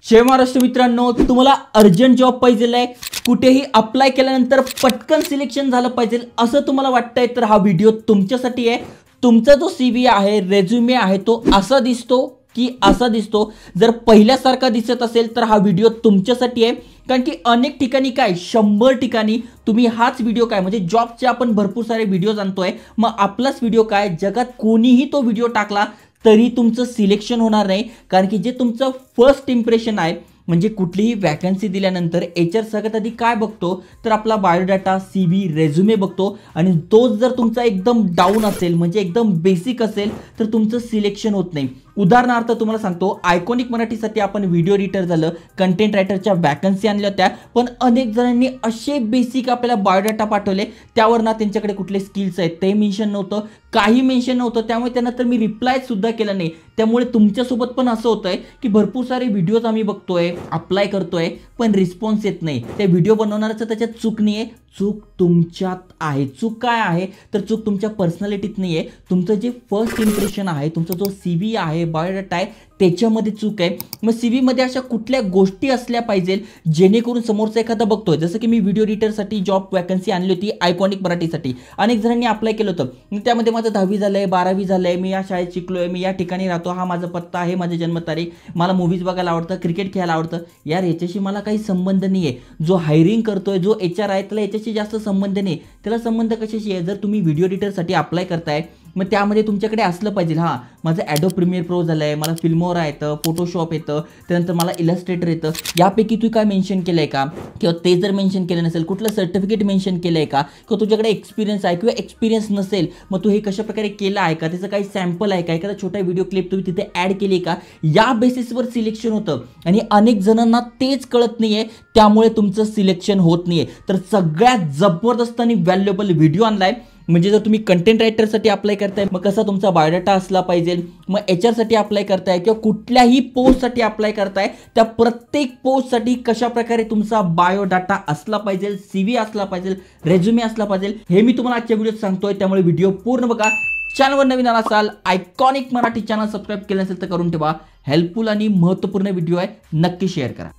जय महाराष्ट्र मित्रांनो, तुम्हाला urgent job पाहिजे, कुठेही अप्लाय केल्यानंतर पटकन सिलेक्शन झालं पाहिजे असं तुम्हाला वाटतंय तर हा व्हिडिओ तुमच्यासाठी आहे। तुमचा जो सीव्ही आहे, रेझ्युमे आहे, तो असा दिसतो की असा दिसतो? जर पहिल्यासारखा दिसत असेल तर हा व्हिडिओ तुमच्यासाठी आहे। कारण की अनेक ठिकाणी काय 100 ठिकाणी तुम्ही हाच व्हिडिओ काय म्हणजे जॉबचे आपण भरपूर सारे व्हिडिओ आणतोय, मग आपलाच व्हिडिओ काय जगात कोणीही तो व्हिडिओ टाकला तरी तुमचं सिलेक्शन होणार नाही। कारण की जे तुमचं फर्स्ट इम्प्रेशन आहे म्हणजे कुठलीही वॅकन्सी दिल्यानंतर एचआर सगळ्यात आधी काय बघतो तर आपला बायोडाटा, सीव्ही, रेझ्युमे बघतो आणि तोच जर तुमचा एकदम डाऊन असेल म्हणजे एकदम बेसिक असेल तर तुमचं सिलेक्शन होत नाही। उदाहरणार्थ तुम्हाला सांगतो, आयकॉनिक मराठीसाठी आपण व्हिडिओ एडिटर झालं, कंटेंट रायटरच्या वॅकन्सी आणल्या होत्या, पण अनेक जणांनी असे बेसिक आपल्याला बायोडाटा पाठवले त्यावर ना त्यांच्याकडे कुठले स्किल्स आहेत ते मेन्शन नव्हतं, काही मेन्शन नव्हतं, त्यामुळे त्यांना तर मी रिप्लाय सुद्धा केला नाही। त्यामुळे तुमच्यासोबत पण असं होतंय की भरपूर सारे व्हिडिओज आम्ही बघतोय, अप्लाय करतोय, पण रिस्पॉन्स येत नाही। ते व्हिडिओ बनवणाऱ्याचं त्याच्यात चूक नाही आहे, चूक तुमच्यात आहे। चूक काय आहे तर चूक तुमच्या पर्सनॅलिटीत नाही आहे, तुमचं जे फर्स्ट इम्प्रेशन आहे, तुमचा जो सीव्ही आहे, बायोडाटा आहे, त्याच्यामध्ये चूक आहे। मग सीव्ही मध्ये अशा कुठल्या गोष्टी असल्या पाहिजे जेणेकरून समोरचा एखादा बघतोय। जसं की मी व्हिडिओ एडिटरसाठी जॉब वॅकन्सी आणली होती आयकॉनिक मराठीसाठी, अनेक जणांनी अप्लाय केलं होतं, त्यामध्ये माझं 10वी झालंय, 12वी झालंय, मी या शाळेत शिकलोय, मी या ठिकाणी राहतो, हा माझा पत्ता आहे, माझी जन्मतारीख, मला मूवीज बघायला आवडतं, क्रिकेट खेळायला आवडतं। यार याच्याशी मला काही संबंध नाही आहे। जो हायरिंग करतोय, जो एचआर आहे, त्याला याच्याशी जास्त संबंध नाही। त्याला संबंध कशाशी आहे? जर तुम्ही व्हिडिओ एडिटरसाठी अप्लाय करताय मग त्यामध्ये तुमच्याकडे असलं पाहिजे, हां माझं ॲडोब प्रीमियर प्रो झालं आहे, मला फिल्मोरा येतं, फोटोशॉप येतं, त्यानंतर मला इलस्ट्रेटर येतं, यापैकी तू काय मेन्शन केलं आहे का? किंवा ते जर मेन्शन केलं नसेल, कुठलं सर्टिफिकेट मेन्शन केलं आहे का? किंवा तुझ्याकडे एक्सपिरियन्स आहे किंवा एक्सपिरियन्स नसेल मग तू हे कशा प्रकारे केलं आहे का? त्याचं काही सॅम्पल आहे का? एखादा छोटा व्हिडिओ क्लिप तुम्ही तिथे ॲड केली का? या बेसिसवर सिलेक्शन होतं आणि अनेक जणांना तेच कळत नाही आहे, त्यामुळे तुमचं सिलेक्शन होत नाही आहे। तर सगळ्यात जबरदस्त आणि व्हॅल्युएबल व्हिडिओ आणलाय। म्हणजे जर तुम्ही कंटेंट रायटरसाठी अप्लाय करताय मग कसा तुमचा बायोडाटा असला पाहिजे, मग एचआरसाठी अप्लाय करताय किंवा कुठल्याही पोस्टसाठी अप्लाय करताय त्या प्रत्येक पोस्टसाठी कशा प्रकारे तुमचा बायोडाटा असला पाहिजे, सीव्ही असला पाहिजे, रेझ्युमे असला पाहिजे, हे मी तुम्हाला आजच्या व्हिडिओत सांगतोय। त्यामुळे व्हिडिओ पूर्ण बघा। चॅनलवर नवीन आला असाल, आयकॉनिक मराठी चॅनल सबस्क्राईब केलं असेल तर करून ठेवा। हेल्पफुल आणि महत्त्वपूर्ण व्हिडिओ आहे, नक्की शेअर करा।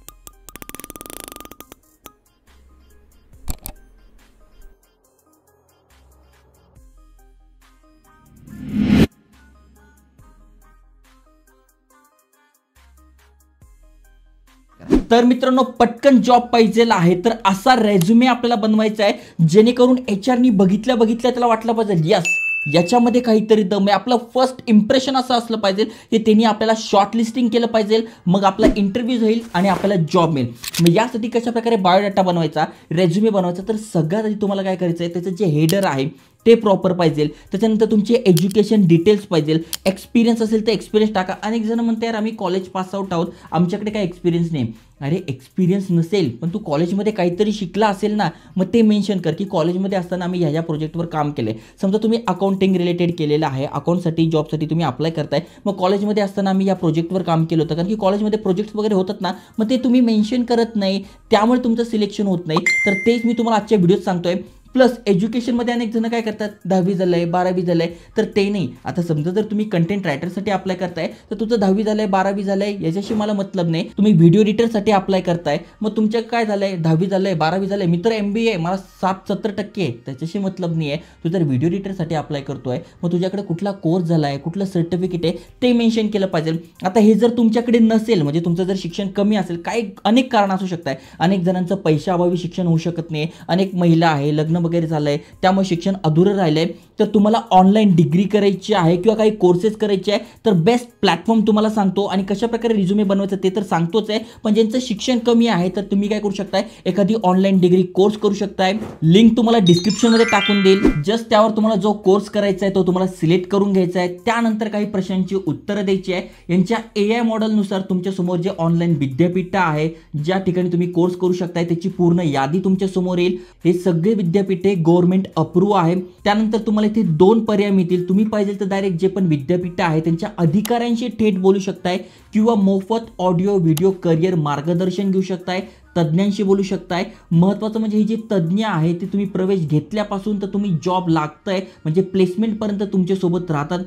तर मित्रांनो, पटकन जॉब पाहिजे आहे तर असा रेझ्युमे आपल्याला बनवायचा आहे जेणेकरून एचआरनी बघितल्या त्याला वाटलं पाहिजे यस याच्यामध्ये काहीतरी दम आहे। आपलं फर्स्ट इम्प्रेशन असं असलं पाहिजे की त्यांनी आपल्याला शॉर्टलिस्टिंग केलं पाहिजे, मग आपला इंटरव्ह्यू होईल आणि आपल्याला जॉब मिळेल। मग यासाठी कशा प्रकारे बायोडाटा बनवायचा, रेझ्युमे बनवायचा, तर सगळ्यात आधी तुम्हाला काय करायचं आहे, त्याचं जे हेडर आहे ते प्रॉपर पाहिजे, त्याच्यानंतर तुमचे एज्युकेशन डिटेल्स पाहिजे, एक्सपिरियन्स असेल तर एक्सपिरियन्स टाका। अनेक जण म्हणते यार आम्ही कॉलेज पास आउट आहोत, आमच्याकडे काय एक्सपिरियन्स नाही। अरे एक्सपिरियन्स नसेल पण तू कॉलेजमध्ये काहीतरी शिकला असेल ना, मग ते मेन्शन कर की कॉलेजमध्ये असताना आम्ही ह्या प्रोजेक्टवर काम केलं आहे। समजा तुम्ही अकाउंटिंग रिलेटेड केलेलं आहे, अकाउंटसाठी जॉबसाठी तुम्ही अप्लाय करताय, मग कॉलेजमध्ये असताना आम्ही या प्रोजेक्टवर काम केलं होतं, कारण की कॉलेजमध्ये प्रोजेक्ट्स वगैरे होतात ना, मग ते तुम्ही मेन्शन करत नाही, त्यामुळे तुमचं सिलेक्शन होत नाही। तर तेच मी तुम्हाला आजच्या व्हिडिओत सांगतोय। प्लस एज्युकेशनमध्ये अनेक जण काय करतात, 10वी झालंय, 12वी झालंय, तर ते नाही। आता समजा जर तुम्ही कंटेंट रायटरसाठी अप्लाय करताय तर तुझं 10वी झालंय, 12वी झालंय याच्याशी मला मतलब नाही। तुम्ही व्हिडिओ एडिटरसाठी अप्लाय करताय मग तुमच्या काय झालंय, 10वी झालंय, 12वी झालंय, मी तर MBA मला 60-70% आहे, त्याच्याशी मतलब नाही आहे। तू जर व्हिडिओ एडिटरसाठी अप्लाय करतोय मग तुझ्याकडे कुठला कोर्स झालाय, कुठलं सर्टिफिकेट आहे ते मेन्शन केलं पाहिजे। आता हे जर तुमच्याकडे नसेल म्हणजे तुमचं जर शिक्षण कमी असेल, काही अनेक कारण असू शकतात, अनेक जणांचं पैशाअभावी शिक्षण होऊ शकत नाही, अनेक महिला आहे, लग्न वगैरे झालंय त्यामुळे शिक्षण अधुरं राहिलंय, तर तुम्हाला ऑनलाईन डिग्री करायची आहे किंवा काही कोर्सेस करायचे आहे तर बेस्ट प्लॅटफॉर्म तुम्हाला सांगतो आणि कशा प्रकारे रिझ्युमे बनवायचं ते तर सांगतोच आहे। पण ज्यांचं शिक्षण कमी आहे तर तुम्ही काय करू शकताय, एखादी ऑनलाईन डिग्री कोर्स करू शकताय। लिंक तुम्हाला डिस्क्रिप्शनमध्ये टाकून देईल, जस्ट त्यावर तुम्हाला जो कोर्स करायचा आहे तो तुम्हाला सिलेक्ट करून घ्यायचा आहे, त्यानंतर काही प्रश्नांची उत्तरं द्यायची आहे। यांच्या AI मॉडेलनुसार तुमच्या समोर जे ऑनलाईन विद्यापीठ आहे ज्या ठिकाणी तुम्ही कोर्स करू शकताय त्याची पूर्ण यादी तुमच्या समोर येईल। हे सगळे विद्यापीठे गव्हर्नमेंट अप्रूव्ह आहे। त्यानंतर तुम्हाला इथे 2 पर्याय मिळतील, तुम्ही पाहिजे तर डायरेक्ट जे पण विद्यापीठ आहे त्यांच्या अधिकाऱ्यांशी थेट बोलू शकताय किंवा मोफत ऑडिओ व्हिडिओ करिअर मार्गदर्शन घेऊ शकताय, तज्ञांशी बोलू शकताय। महत्त्वाचं म्हणजे हे जे तज्ञ आहे ते तुम्ही प्रवेश घेतल्यापासून तर तुम्ही जॉब लागतंय म्हणजे प्लेसमेंट पर्यंत तुमच्या सोबत राहतात,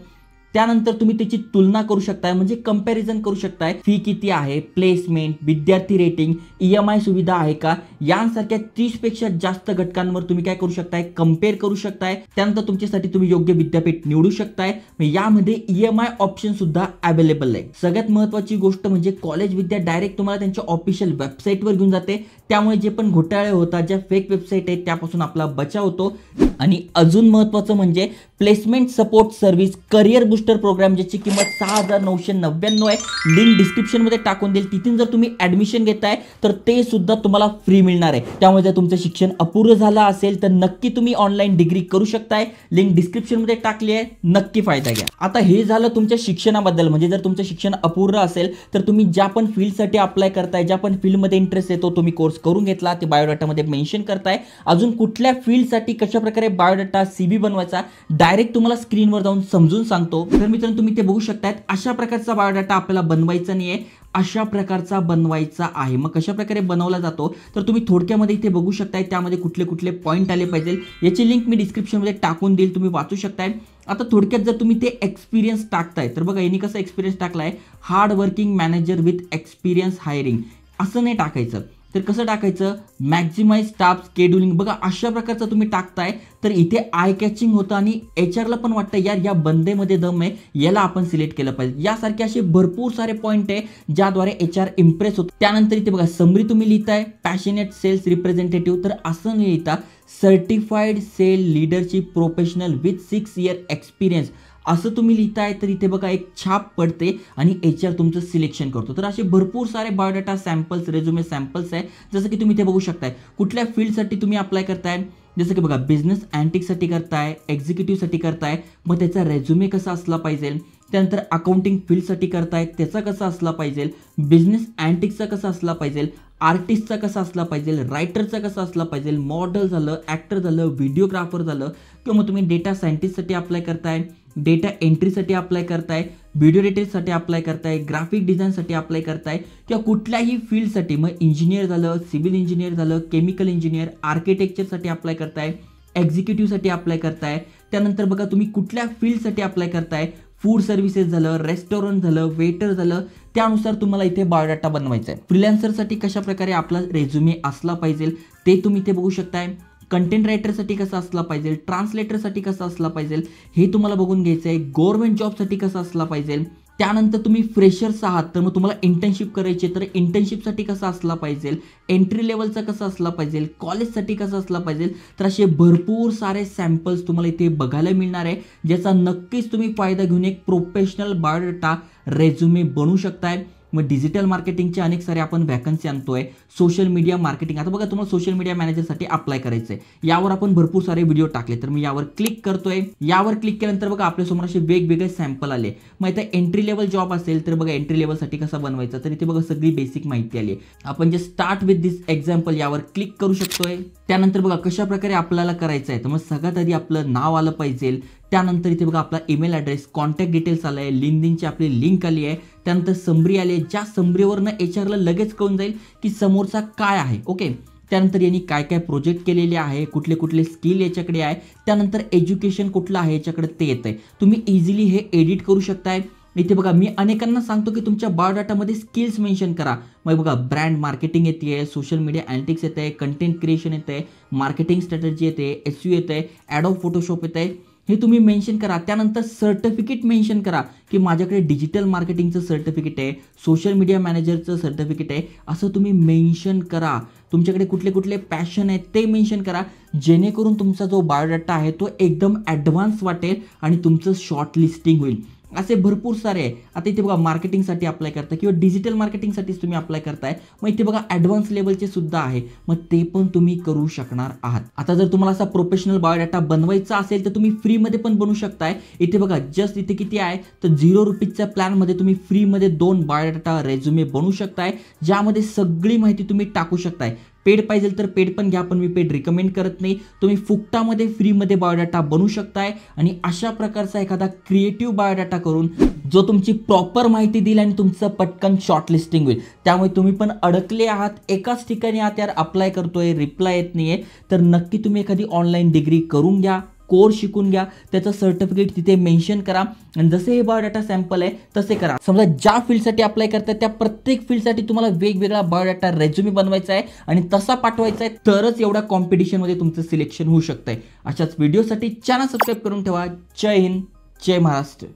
त्यानंतर तुम्ही त्याची तुलना करू शकताय, म्हणजे कंपॅरिझन करू शकताय. फी किती आहे, प्लेसमेंट, विद्यार्थी रेटिंग, EMI सुविधा आहे का, यांसारख्या 30 पेक्षा जास्त घटकांवर तुम्ही काय करू शकताय, कंपेअर करू शकताय. त्यानंतर तुमच्यासाठी तुम्ही योग्य विद्यापीठ निवडू शकताय. यामध्ये EMI ऑप्शन सुद्धा अवेलेबल आहे. सगळ्यात महत्त्वाची गोष्ट म्हणजे कॉलेज विद्या डायरेक्ट तुम्हाला त्यांच्या ऑफिशियल वेबसाईटवर घेऊन जाते. त्यामुळे जे पण घोटाळे होतात, ज्या फेक वेबसाईट आहेत, त्यापासून आपला बचाव होतो. आणि अजून महत्त्वाचं म्हणजे placement support service career booster program, ज्याची किंमत 6,999 आहे. लिंक डिस्क्रिप्शन मध्ये टाकून देईल. तिथून जर तुम्ही ऍडमिशन घेताय तर ते सुद्धा तुम्हाला फ्री मिळणार आहे. त्यामुळे जर तुमचं शिक्षण अपूर्ण झालं असेल तर नक्की तुम्ही ऑनलाईन डिग्री करू शकताय. लिंक डिस्क्रिप्शन मध्ये टाकली आहे, नक्की फायदा घ्या. आता हे झालं तुमच्या शिक्षणाबद्दल. म्हणजे जर तुमचं शिक्षण अपूर्ण असेल तर तुम्ही ज्या पण फील्डसाठी अप्लाय करताय, ज्या पण फील्डमध्ये इंटरेस्ट येतो, तुम्ही कोर्स करून घेतला, ते बायोडाटामध्ये मेन्शन करताय. अजून कुठल्या फील्डसाठी कशा प्रकारे बायोडाटा CV बनवायचा डायरेक्ट तुम्हाला स्क्रीनवर जाऊन समजून सांगतो. तर मित्रांनो तुम्ही ते बघू शकताय. अशा प्रकारचा बायोडाटा आपल्याला बनवायचा नाहीये, अशा प्रकारचा बनवायचा आहे. मग कशा प्रकारे बनवला जातो तर तुम्ही थोडक्यामध्ये इथे बघू शकताय. त्यामध्ये कुठले कुठले पॉईंट आले पाहिजे याची लिंक मी डिस्क्रिप्शनमध्ये टाकून देईल, तुम्ही वाचू शकताय. आता थोडक्यात जर तुम्ही ते एक्सपिरियन्स टाकताय तर बघा यांनी कसं एक्सपिरियन्स टाकलाय, hard working manager with experience hiring, असं नाही टाकायचं. तर कसं टाकायचं, मॅक्झिमाइज स्टाफ स्केड्युलिंग. बघा अशा प्रकारचं तुम्ही टाकताय तर इथे आय कॅचिंग होतं आणि HR ला पण वाटतं यार या बंदेमध्ये दम आहे, याला आपण सिलेक्ट केलं पाहिजे. यासारखे असे भरपूर सारे पॉईंट आहे ज्याद्वारे HR इम्प्रेस होतो. त्यानंतर इथे बघा समरी तुम्ही लिहिताय, पॅशनेट सेल्स रिप्रेझेंटेटिव्ह, तर असं नाही लिहिता certified sale leadership professional with 6 year experience, असं तुम्ही लिहिताय. तर इथे बघा एक छाप पडते आणि HR तुमचं सिलेक्शन करतो. तर असे भरपूर सारे बायोडाटा सॅम्पल्स, रेझ्युमे सॅम्पल्स आहे. जसं की तुम्ही इथे बघू शकताय कुठल्या फील्डसाठी तुम्ही अप्लाय करताय. जसं की बघा बिझनेस अँटिकसाठी करताय, एक्झिक्युटिव्हसाठी करताय, मग त्याचा रेझ्युमे कसा असला पाहिजे. त्यानंतर अकाउंटिंग फील्डसाठी करताय, त्याचा कसा असला पाहिजे, बिझनेस अँटिकचा कसा असला पाहिजे, आर्टिस्टचा कसा असला पाहिजे, रायटरचा कसा असला पाहिजे, मॉडेल झालं, ॲक्टर झालं, व्हिडिओग्राफर झालं, किंवा मग तुम्ही डेटा सायंटिस्टसाठी अप्लाय करताय, डेटा एंट्रीसाठी अप्लाय करताय, व्हिडिओ एडिटसाठी अप्लाय करताय, ग्राफिक डिझाईनसाठी अप्लाय करताय, किंवा कुठल्याही फील्डसाठी, मग इंजिनियर झालं, सिव्हिल इंजिनियर झालं, केमिकल इंजिनियर, आर्किटेक्चरसाठी अप्लाय करताय, एक्झिक्युटिव्हसाठी अप्लाय करताय. त्यानंतर बघा तुम्ही कुठल्या फील्डसाठी अप्लाय करताय, फूड सर्व्हिसेस झालं, रेस्टॉरंट झालं, वेटर झालं, त्यानुसार तुम्हाला इथे बायोडाटा बनवायचा आहे. फ्रीलान्सरसाठी कशा प्रकारे आपला रेझ्युमे असला पाहिजे ते तुम्ही इथे बघू शकताय. कंटेंट रायटरसाठी कसा असला पाहिजे, ट्रान्सलेटरसाठी कसा असला पाहिजे हे तुम्हाला बघून घ्यायचं आहे. गव्हर्नमेंट जॉबसाठी कसा असला पाहिजे. त्यानंतर तुम्ही फ्रेशर्स आहात तर मग तुम्हाला इंटर्नशिप करायची, तर इंटर्नशिपसाठी कसा असला पाहिजे, एंट्री लेवलचा कसा असला पाहिजे, कॉलेजसाठी कसा असला पाहिजे. तर असे भरपूर सारे सॅम्पल्स तुम्हाला इथे बघायला मिळणार आहे, ज्याचा नक्कीच तुम्ही फायदा घेऊन एक प्रोफेशनल बायोडाटा रेझ्युमे बनवू शकताय. मग डिजिटल मार्केटिंगचे अनेक सारे आपण वॅकन्सी आणतोय. सोशल मीडिया मार्केटिंग, आता बघा तुम्हाला सोशल मीडिया मॅनेजरसाठी अप्लाय करायचं आहे. यावर आपण भरपूर सारे व्हिडिओ टाकले, तर मी यावर क्लिक करतोय. यावर क्लिक केल्यानंतर बघा आपल्यासमोर असे वेगवेगळे सॅम्पल आले. मग इथे एंट्री लेवल जॉब असेल तर बघा एंट्री लेवलसाठी कसा बनवायचा, तर इथे बघा सगळी बेसिक माहिती आली आहे. आपण जे स्टार्ट विथ दिस एक्झाम्पल यावर क्लिक करू शकतोय. त्यानंतर बघा कशा प्रकारे आपल्याला करायचं आहे, तर मग सगळ्यात आधी आपलं नाव आलं पाहिजे. त्यानंतर इथे बघा आपला ईमेल ॲड्रेस, कॉन्टॅक्ट डिटेल्स आला आहे, लिंक्डइनची आपली लिंक आली आहे. त्यानंतर समरी आली आहे, ज्या समरीवरनं HR ला लगेच कळून जाईल की समोरचा काय आहे. ओके, त्यानंतर यांनी काय काय प्रोजेक्ट केलेले आहे, कुठले कुठले स्किल याच्याकडे आहे, त्यानंतर एज्युकेशन कुठलं आहे याच्याकडे ते येतंय. तुम्ही इझिली हे एडिट करू शकताय. इथे बघा मी अनेकांना सांगतो की तुमच्या बायोडाटामध्ये स्किल्स मेन्शन करा. मग बघा ब्रँड मार्केटिंग येते, सोशल मीडिया अॅनालिटिक्स येते, कंटेंट क्रिएशन येते, मार्केटिंग स्ट्रॅटेजी येते, SEO येते, ॲडोब फोटोशॉप येते, हे तुम्ही मेन्शन करा. त्यानंतर सर्टिफिकेट मेन्शन करा की माझ्याकडे डिजिटल मार्केटिंगचं सर्टिफिकेट आहे, सोशल मीडिया मॅनेजरचं सर्टिफिकेट आहे, असं तुम्ही मेन्शन करा. तुमच्याकडे कुठले कुठले पॅशन आहेत ते मेन्शन करा, जेणेकरून तुमचा जो बायोडाटा आहे तो एकदम ॲडव्हान्स वाटेल आणि तुमचं शॉर्ट लिस्टिंग होईल. असे भरपूर सारे आहे. आता इथे बघा मार्केटिंगसाठी अप्लाय करताय किंवा डिजिटल मार्केटिंगसाठीच तुम्ही अप्लाय करताय, मग इथे बघा ॲडव्हान्स लेवलचे सुद्धा आहे, मग ते पण तुम्ही करू शकणार आहात. आता जर तुम्हाला असा प्रोफेशनल बायोडाटा बनवायचा असेल तर तुम्ही फ्रीमध्ये पण बनवू शकताय. इथे बघा जस्ट इथे किती आहे तर ₹0 प्लॅनमध्ये तुम्ही फ्रीमध्ये 2 बायोडाटा रेझ्युमे बनवू शकताय, ज्यामध्ये सगळी माहिती तुम्ही टाकू शकताय. पेड पाहिजे तर पेड पण घ्या, पण मी पेड रिकमेंड करत नाही. तुम्ही फुकटामध्ये फ्रीमध्ये बायोडाटा बनवू शकताय आणि अशा प्रकारचा एखादा क्रिएटिव्ह बायोडाटा करून जो तुमची प्रॉपर माहिती देईल आणि तुमचं पटकन शॉर्टलिस्टिंग होईल. त्यामुळे तुम्ही पण अडकले आहात, एकाच ठिकाणी आहात, यार अप्लाय करतोय, रिप्लाय येत नाहीये, तर नक्की तुम्ही एखादी ऑनलाईन डिग्री करून घ्या. कोर्स शिकून घ्या, त्याचं सर्टिफिकेट तिथे मेन्शन करा आणि जसे हे बायोडाटा सॅम्पल आहे तसे करा. समजा ज्या फील्डसाठी अप्लाय करताय त्या प्रत्येक फील्डसाठी तुम्हाला वेगवेगळा बायोडाटा रेझ्युमे बनवायचा आहे आणि तसा पाठवायचा आहे, तरच एवढ्या कॉम्पिटिशनमध्ये तुमचं सिलेक्शन होऊ शकतंय. अशाच व्हिडिओसाठी चॅनल सबस्क्राईब करून ठेवा. जय हिंद, जय महाराष्ट्र.